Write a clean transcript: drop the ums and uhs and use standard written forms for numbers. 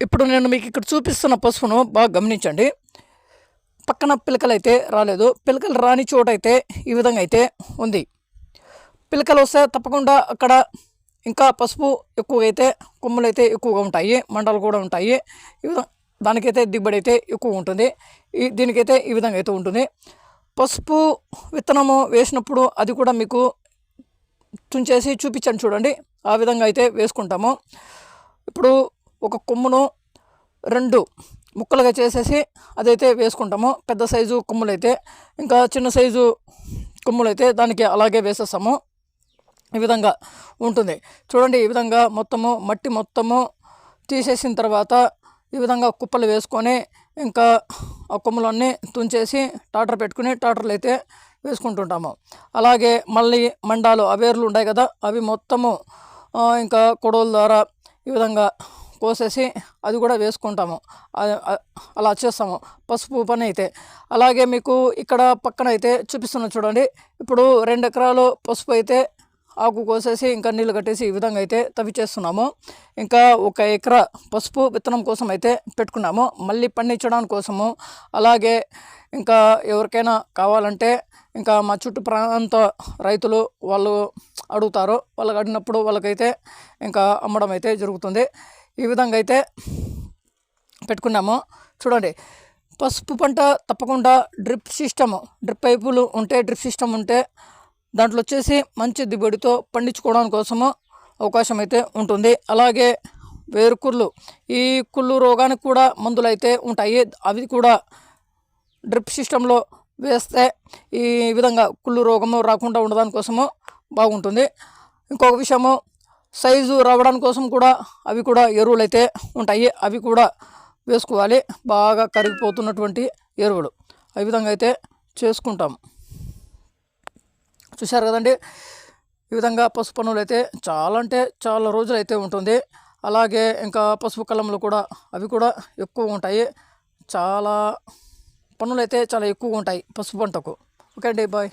ఇప్పుడు నేను మీకు ఇక్కడ చూపిస్తున్న పసుపును బాగా గమనించండి. పక్కన పిలకలైతే రాలేదు. పిలకలు రాని చోటైతే ఈ విధంగా అయితే ఉంది. పిలకలు వస్తే తప్పకుండా అక్కడ ఇంకా పసుపు ఎక్కువగా అయితే కొమ్ములైతే ఎక్కువగా ఉంటాయి, మండలు కూడా ఉంటాయి. ఈ విధంగా దానికైతే దిగుబడి అయితే ఎక్కువ ఉంటుంది. దీనికైతే ఈ విధంగా అయితే ఉంటుంది. పసుపు విత్తనము వేసినప్పుడు అది కూడా మీకు తుంచేసి చూపించాను చూడండి. ఆ విధంగా అయితే వేసుకుంటాము. ఇప్పుడు ఒక కొమ్మును 2 ముక్కలుగా చేసేసి అదైతే వేసుకుంటాము. పెద్ద సైజు కొమ్ములైతే, ఇంకా చిన్న సైజు కొమ్ములైతే దానికి అలాగే వేసేస్తాము. ఈ విధంగా ఉంటుంది చూడండి. ఈ విధంగా మొత్తము మట్టి మొత్తము తీసేసిన తర్వాత ఈ విధంగా కుప్పలు వేసుకొని ఇంకా ఆ కొమ్ములన్నీ తుంచేసి టాటర్ పెట్టుకుని టాటర్లు అయితే వేసుకుంటుంటాము. అలాగే మళ్ళీ మండాలు అవేర్లు ఉంటాయి కదా, అవి మొత్తము ఇంకా కొడవల ద్వారా ఈ విధంగా కోసేసి అది కూడా వేసుకుంటాము. అలా చేస్తాము పసుపు పని అయితే. అలాగే మీకు ఇక్కడ పక్కన అయితే చూపిస్తున్నా చూడండి. ఇప్పుడు 2 ఎకరాలు పసుపు అయితే ఆకు కోసేసి ఇంకా నీళ్ళు కట్టేసి ఈ విధంగా అయితే తవ్విచేస్తున్నాము. ఇంకా 1 ఎకరా పసుపు విత్తనం కోసం అయితే పెట్టుకున్నాము, మళ్ళీ పండించడానికి కోసము. అలాగే ఇంకా ఎవరికైనా కావాలంటే ఇంకా మా చుట్టూ ప్రాంత రైతులు వాళ్ళు అడుగుతారు, వాళ్ళకి అడిగినప్పుడు వాళ్ళకైతే ఇంకా అమ్మడం అయితే జరుగుతుంది. ఈ విధంగా అయితే పెట్టుకున్నాము చూడండి. పసుపు పంట తప్పకుండా డ్రిప్ పైపులు ఉంటే, డ్రిప్ సిస్టమ్ ఉంటే దాంట్లో వచ్చేసి మంచి దిగుబడితో పండించుకోవడానికి కోసము అవకాశం అయితే ఉంటుంది. అలాగే వేరుకుళ్ళు, ఈ కుళ్ళు రోగానికి కూడా మందులు అయితే ఉంటాయి. అవి కూడా డ్రిప్ సిస్టంలో వేస్తే ఈ విధంగా కుళ్ళు రోగము రాకుండా ఉండడానికి కోసము బాగుంటుంది. ఇంకొక విషయము, సైజు రావడానికి కోసం కూడా అవి కూడా ఎరువులు అయితే ఉంటాయి, అవి కూడా వేసుకోవాలి. బాగా కరిగిపోతున్నటువంటి ఎరువులు ఈ విధంగా అయితే చేసుకుంటాం. చూశారు కదండి. ఈ విధంగా పసుపు పనులు అయితే చాలా అంటే చాలా రోజులు అయితే ఉంటుంది. అలాగే ఇంకా పసుపు కలములు కూడా అవి కూడా ఎక్కువ ఉంటాయి. చాలా పనులు అయితే చాలా ఎక్కువగా ఉంటాయి పసుపు పంటకు. ఓకే అండి, బాయ్.